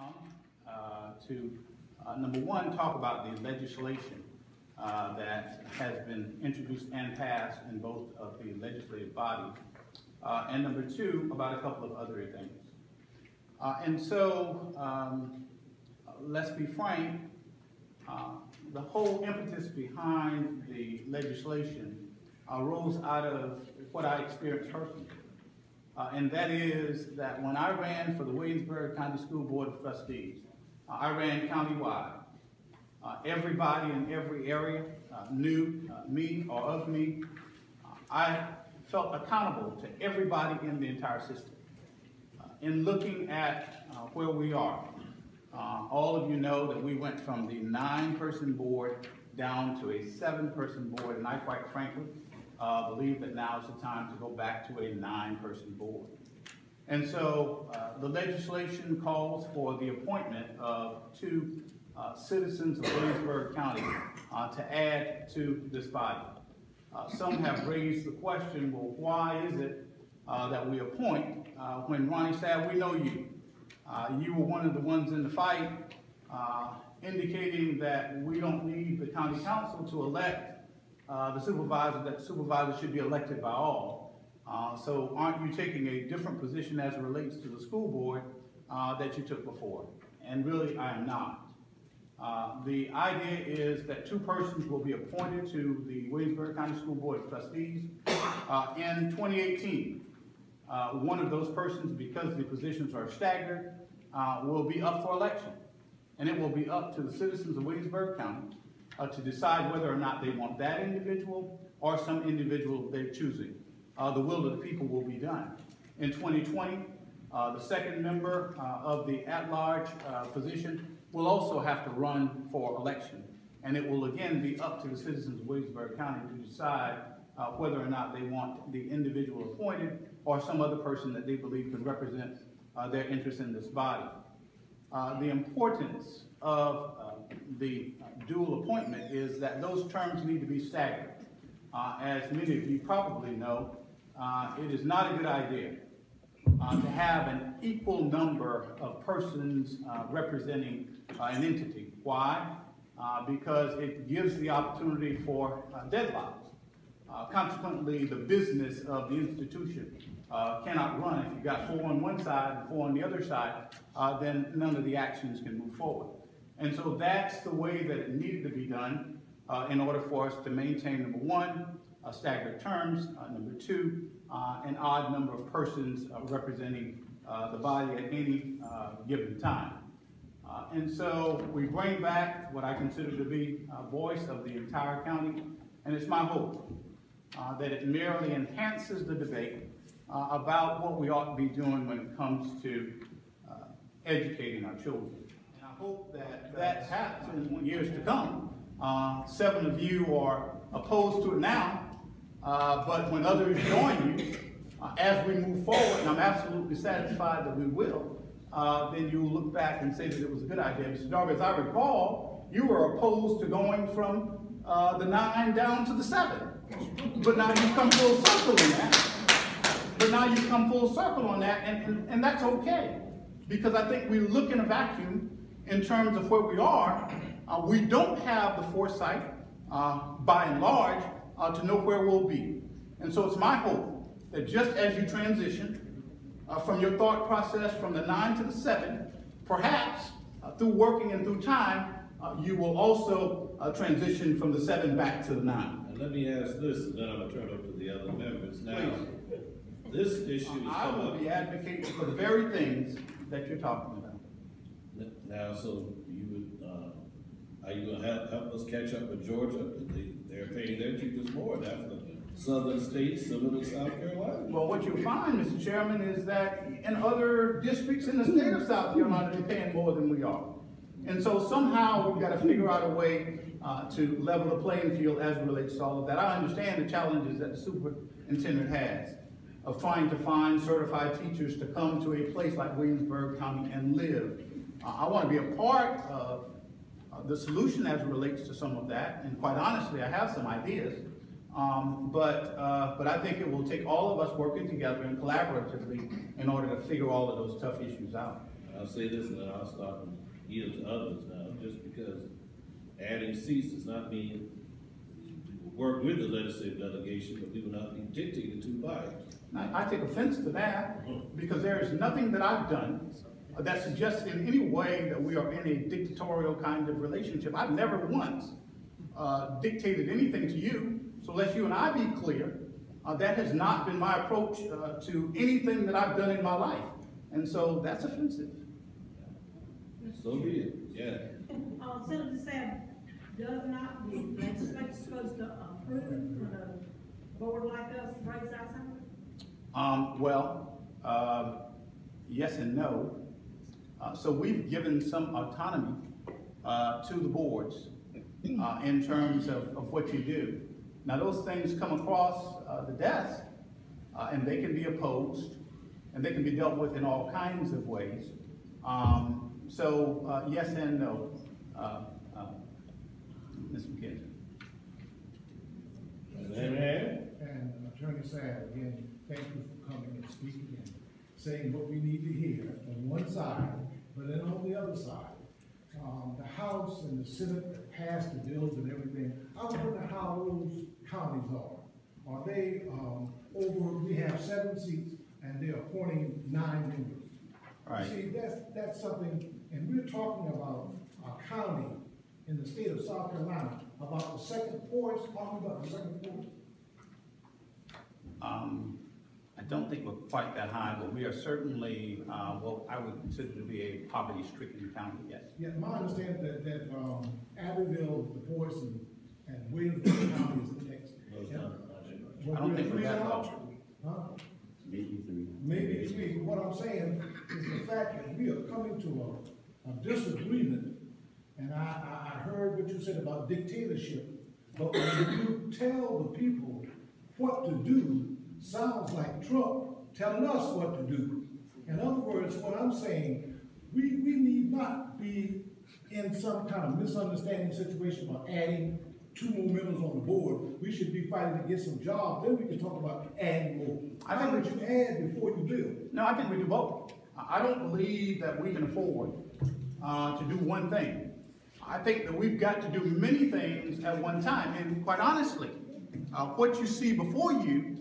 come to, number one, talk about the legislation that has been introduced and passed in both of the legislative bodies, and number two, about a couple of other things. Let's be frank, the whole impetus behind the legislation arose out of what I experienced personally. And that is that when I ran for the Williamsburg County School Board of Trustees, I ran countywide. Everybody in every area knew me or of me. I felt accountable to everybody in the entire system. In looking at where we are, all of you know that we went from the 9-person board down to a 7-person board, and I quite frankly believe that now is the time to go back to a 9-person board. And so the legislation calls for the appointment of 2 citizens of Williamsburg County to add to this body. Some have raised the question, well, why is it that we appoint when Ronnie Sabb, we know you. You were one of the ones in the fight indicating that we don't need the county council to elect the supervisor, that the supervisor should be elected by all. So aren't you taking a different position as it relates to the school board that you took before? And really, I am not. The idea is that 2 persons will be appointed to the Williamsburg County School Board of Trustees in 2018. One of those persons, because the positions are staggered, will be up for election. And it will be up to the citizens of Williamsburg County to decide whether or not they want that individual or some individual they're choosing. The will of the people will be done. In 2020, the second member of the at-large position will also have to run for election. And it will again be up to the citizens of Williamsburg County to decide whether or not they want the individual appointed or some other person that they believe can represent their interest in this body. The importance of the dual appointment is that those terms need to be staggered. As many of you probably know, it is not a good idea to have an equal number of persons representing an entity. Why? Because it gives the opportunity for deadlocks. Consequently, the business of the institution cannot run. If you've got 4 on one side and 4 on the other side, then none of the actions can move forward. And so that's the way that it needed to be done in order for us to maintain, number one, staggered terms, number two, an odd number of persons representing the body at any given time. And so we bring back what I consider to be a voice of the entire county, and it's my hope that it merely enhances the debate about what we ought to be doing when it comes to educating our children. And I hope that that happens in years to come. 7 of you are opposed to it now, but when others join you, as we move forward, and I'm absolutely satisfied that we will, then you will look back and say that it was a good idea. Mr. Darby, as I recall, you were opposed to going from the 9 down to the 7. But now you've come full circle on that. And that's okay. Because I think we look in a vacuum in terms of where we are. We don't have the foresight, by and large, to know where we'll be. And so it's my hope that just as you transition from your thought process from the 9 to the 7, perhaps through working and through time, you will also transition from the 7 back to the 9. And let me ask this, and then I'm going to turn it over to the other members. Now, this issue is I will be advocating for the very things that you're talking about. Now, so you would, are you going to help us catch up with Georgia? They're paying their teachers more. That's the southern states, similar to South Carolina. Well, what you'll find, Mr. Chairman, is that in other districts in the state of South Carolina, they're paying more than we are. And so somehow we've got to figure out a way to level the playing field as it relates to all of that. I understand the challenges that the superintendent has of trying to find certified teachers to come to a place like Williamsburg County and live. I want to be a part of the solution as it relates to some of that, and quite honestly, I have some ideas. But I think it will take all of us working together and collaboratively in order to figure all of those tough issues out. I'll say this and then I'll stop and yield to others now, just because adding seats does not mean we will work with the legislative delegation, but we will not be dictated to by it. I take offense to that, because there is nothing that I've done that suggests in any way that we are in a dictatorial kind of relationship. I've never once dictated anything to you, so let you and I be clear. That has not been my approach to anything that I've done in my life, and so that's offensive. So be it, yeah. Senator Sabb, does not the legislature supposed to approve when a board like us raise our salary? Yes and no. So we've given some autonomy to the boards in terms of what you do. Now those things come across the desk and they can be opposed and they can be dealt with in all kinds of ways. Yes and no, Ms. McKenzie. And Attorney Sabb, again, thank you for coming and speaking and saying what we need to hear on one side, but then on the other side. The House and the Senate that passed the bills and everything, I wonder how those counties are. Are they we have 7 seats and they're appointing 9 members. Right. See, that's something, and we're talking about a county in the state of South Carolina, about the second force, talking about the second force. I don't think we're quite that high, but we are certainly, what I would consider to be a poverty-stricken county, yes. Yeah, my understanding that Abbeville, the voice, and Williamsburg County is the next. I don't think we're that low. Huh? Maybe 3. Maybe 3, but what I'm saying is the fact that we are coming to a disagreement, and I heard what you said about dictatorship, but when you tell the people what to do, sounds like Trump telling us what to do. In other words, what I'm saying, we need not be in some kind of misunderstanding situation about adding 2 more members on the board. We should be fighting to get some jobs, then we can talk about adding more. I think How would you add before you build? No, I think we do both. I don't believe that we can afford to do one thing. I think that we've got to do many things at one time, and quite honestly, what you see before you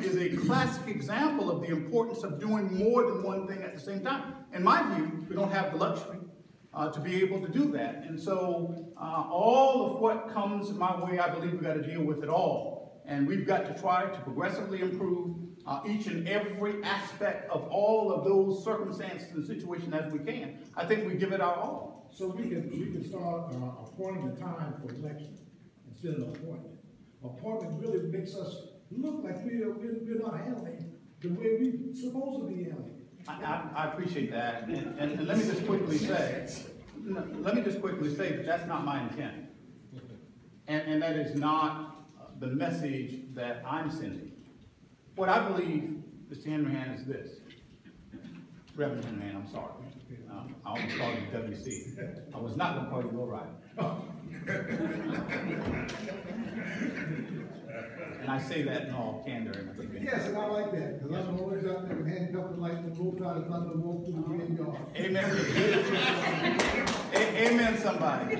is a classic example of the importance of doing more than one thing at the same time. In my view, we don't have the luxury to be able to do that. And so all of what comes my way, I believe we've got to deal with it all. And we've got to try to progressively improve each and every aspect of all of those circumstances and situations as we can. I think we give it our all. So we can start appointing a time for election instead of appointment. Appointment really makes us look like we're not handling the way we're supposed to be handling. I appreciate that, and let me just quickly say, that that's not my intent, and that is not the message that I'm sending. What I believe, Mr. Henryhan, is this. Reverend Henryhan, I'm sorry. I almost called you WC. I was not going to call you Will Ryder. And I say that in all candor. Yes, and I like that, because I'm always out there handcuffed like the rope out of thunder walk through the green yard. Amen. Amen, somebody.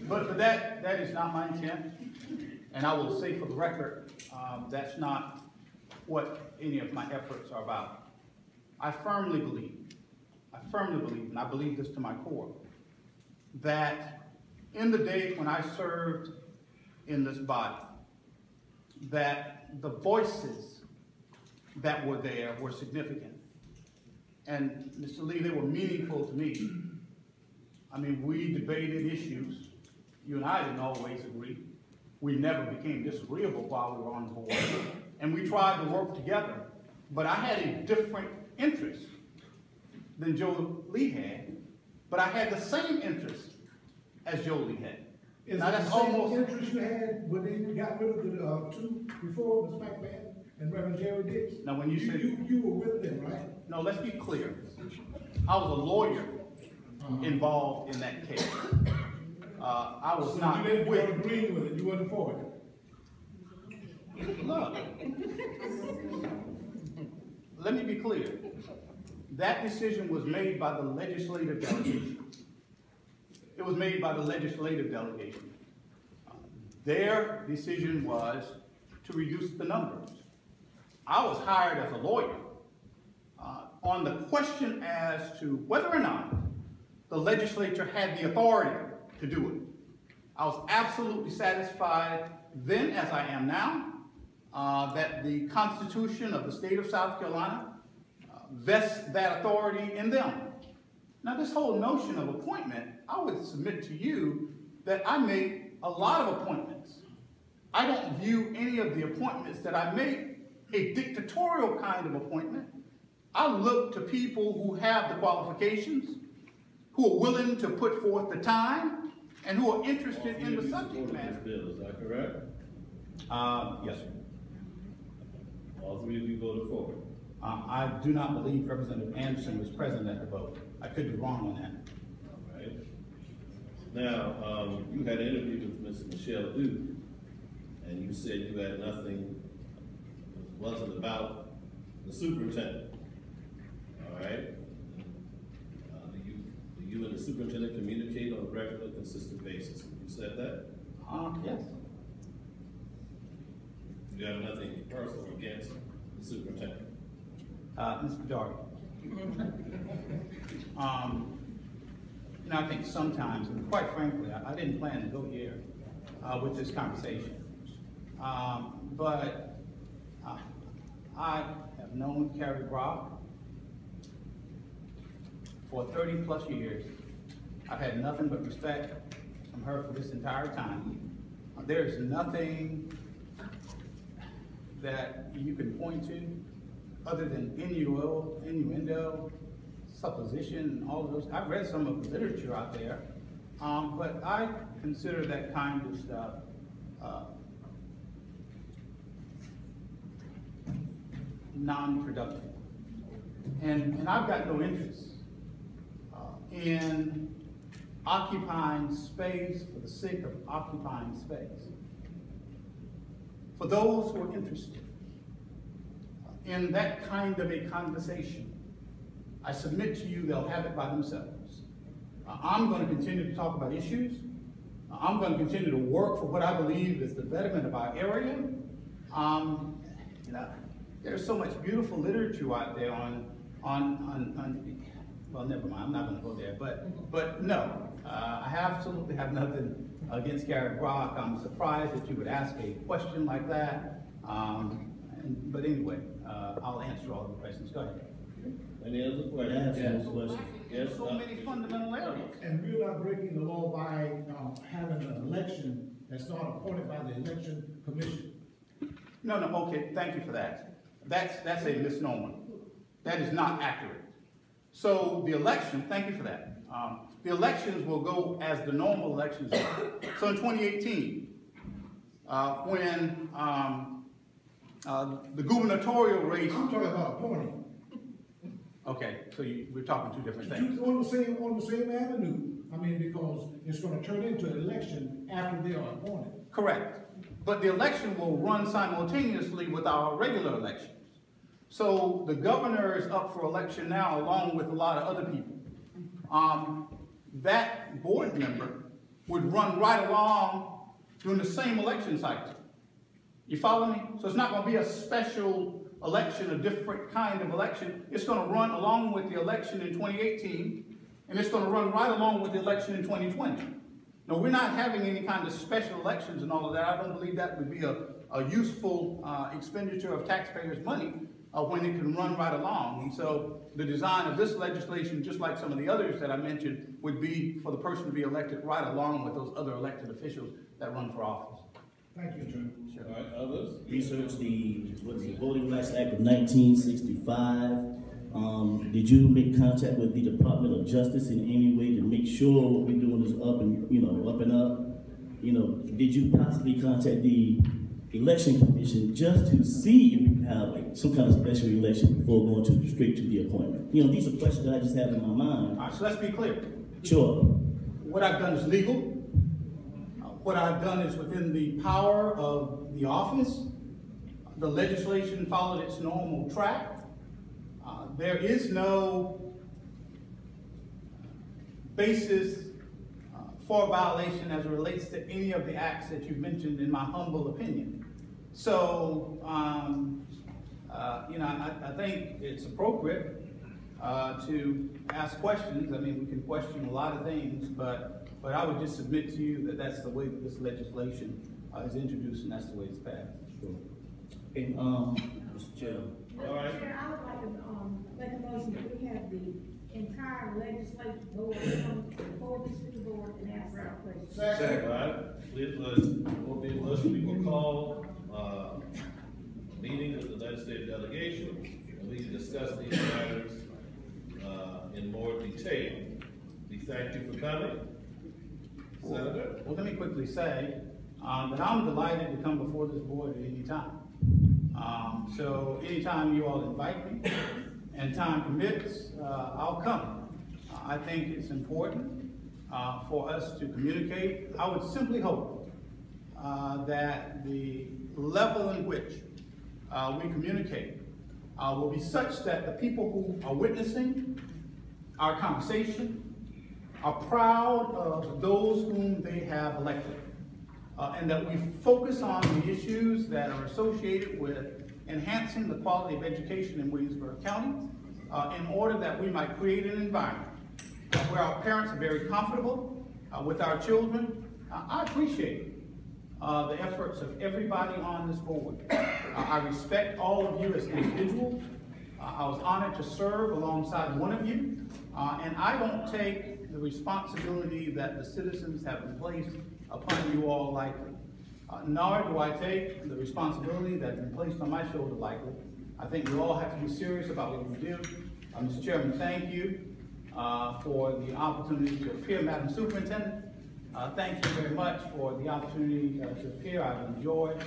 But that is not my intent. And I will say for the record, that's not what any of my efforts are about. I firmly believe, and I believe this to my core, that in the day when I served in this body, that the voices that were there were significant. And Mr. Lee, they were meaningful to me. I mean, we debated issues. You and I didn't always agree. We never became disagreeable while we were on the board. And we tried to work together. But I had a different interest than Joe Lee had. But I had the same interest as Joe Lee had. Is now, that that's the same almost interest you had when they got rid of the 2 before, Ms. McMahon and Reverend Jerry Dist? Now, when you said you were with them, right? No, let's be clear. I was a lawyer involved in that case. I was So not you didn't with. agree with it. You wasn't for it. Look, let me be clear. that decision was made by the legislative delegation. It was made by the legislative delegation. Their decision was to reduce the numbers. I was hired as a lawyer on the question as to whether or not the legislature had the authority to do it. I was absolutely satisfied then, as I am now, that the Constitution of the state of South Carolina vests that authority in them. Now, this whole notion of appointment, I would submit to you that I make a lot of appointments. I don't view any of the appointments that I make a dictatorial kind of appointment. I look to people who have the qualifications, who are willing to put forth the time, and who are interested in the subject matter. Bill, is that correct? Yes, sir. All three of you voted for it. I do not believe Representative Anderson was present at the vote. I could be wrong on that. All right. Now, you had an interview with Ms. Michelle Duke, and you said you had nothing, it wasn't about the superintendent. All right? Do you and the superintendent communicate on a regular, consistent basis? You said that? Yes. You have nothing personal against the superintendent? Mr. Darby. I think sometimes, and quite frankly, I didn't plan to go here with this conversation. But I have known Carrie Brock for 30 plus years. I've had nothing but respect from her for this entire time. There is nothing that you can point to other than innuendo, supposition, and all of those. I've read some of the literature out there, but I consider that kind of stuff non-productive. And I've got no interest in occupying space for the sake of occupying space. For those who are interested in that kind of a conversation, I submit to you they'll have it by themselves. I'm going to continue to talk about issues. I'm going to continue to work for what I believe is the betterment of our area. There's so much beautiful literature out there on well, never mind, I'm not going to go there, but no, I absolutely have nothing against Garrett Brock. I'm surprised that you would ask a question like that, but anyway, I'll answer all of the questions. Go ahead. Any other questions? Yes. So many fundamental areas. And we're not breaking the law by having an election that's not appointed by the election commission. No, okay, thank you for that. That's a misnomer. That is not accurate. So the election, thank you for that. The elections will go as the normal elections are. So in 2018, when the gubernatorial race. I'm talking about appointing. Okay, so we're talking two different things. On the same avenue. I mean, because it's going to turn into an election after they are appointed. Correct. But the election will run simultaneously with our regular elections. So the governor is up for election now, along with a lot of other people. That board member would run right along during the same election cycle. You follow me? So it's not going to be a special election, a different kind of election. It's going to run along with the election in 2018, and it's going to run right along with the election in 2020. No, we're not having any kind of special elections and all of that. I don't believe that would be a useful expenditure of taxpayers' money when it can run right along. And so the design of this legislation, just like some of the others that I mentioned, would be for the person to be elected right along with those other elected officials that run for office. Thank you, Attorney. Sure. All right, others? Research the Voting Rights Act of 1965. Did you make contact with the Department of Justice in any way to make sure what we're doing is up and up? Did you possibly contact the Election Commission just to see if we can have some kind of special election before going straight to the appointment? These are questions that I just have in my mind. All right, so let's be clear. Sure. What I've done is legal. What I've done is within the power of the office. The legislation followed its normal track. There is no basis for violation as it relates to any of the acts that you've mentioned, in my humble opinion. So, I think it's appropriate to ask questions. I mean, we can question a lot of things, but I would just submit to you that that's the way that this legislation is introduced, and that's the way it's passed. Sure. And, Mr. Chair. All right. Mr. Chair, I would like to, make a motion that we have the entire legislative board come before the city board and answer our questions. Second. All right, we will call, a meeting with the legislative delegation, and we can discuss these matters, in more detail. We thank you for coming. Senator? Well, let me quickly say that I'm delighted to come before this board at any time. So anytime you all invite me and time permits, I'll come. I think it's important for us to communicate. I would simply hope that the level in which we communicate will be such that the people who are witnessing our conversation are proud of those whom they have elected. And that we focus on the issues that are associated with enhancing the quality of education in Williamsburg County in order that we might create an environment where our parents are very comfortable with our children. I appreciate the efforts of everybody on this board. I respect all of you as individuals. I was honored to serve alongside one of you, and I don't take the responsibility that the citizens have placed upon you all lightly. Nor do I take the responsibility that's been placed on my shoulder lightly. I think we all have to be serious about what we do. Mr. Chairman, thank you for the opportunity to appear. Madam Superintendent, thank you very much for the opportunity to appear. I've enjoyed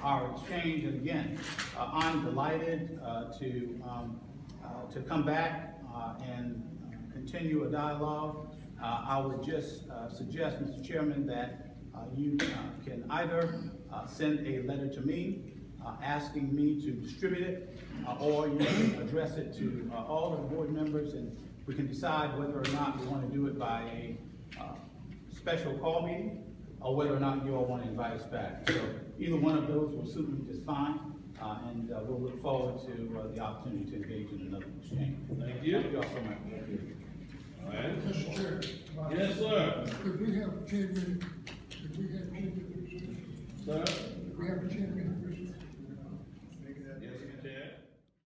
our exchange, and again, I'm delighted to come back and continue a dialogue. I would just suggest, Mr. Chairman, that you can either send a letter to me asking me to distribute it, or you can address it to all of the board members, and we can decide whether or not we want to do it by a special call meeting, or whether or not you all want to invite us back. So either one of those will suit me just fine, and we'll look forward to the opportunity to engage in another exchange. Thank you. Thank you all so much. Thank you. All right. Mr. Chair. Yes, sir. Could we have 10 minutes? Could we have 10 minutes? Sir? Could we have 10 minutes?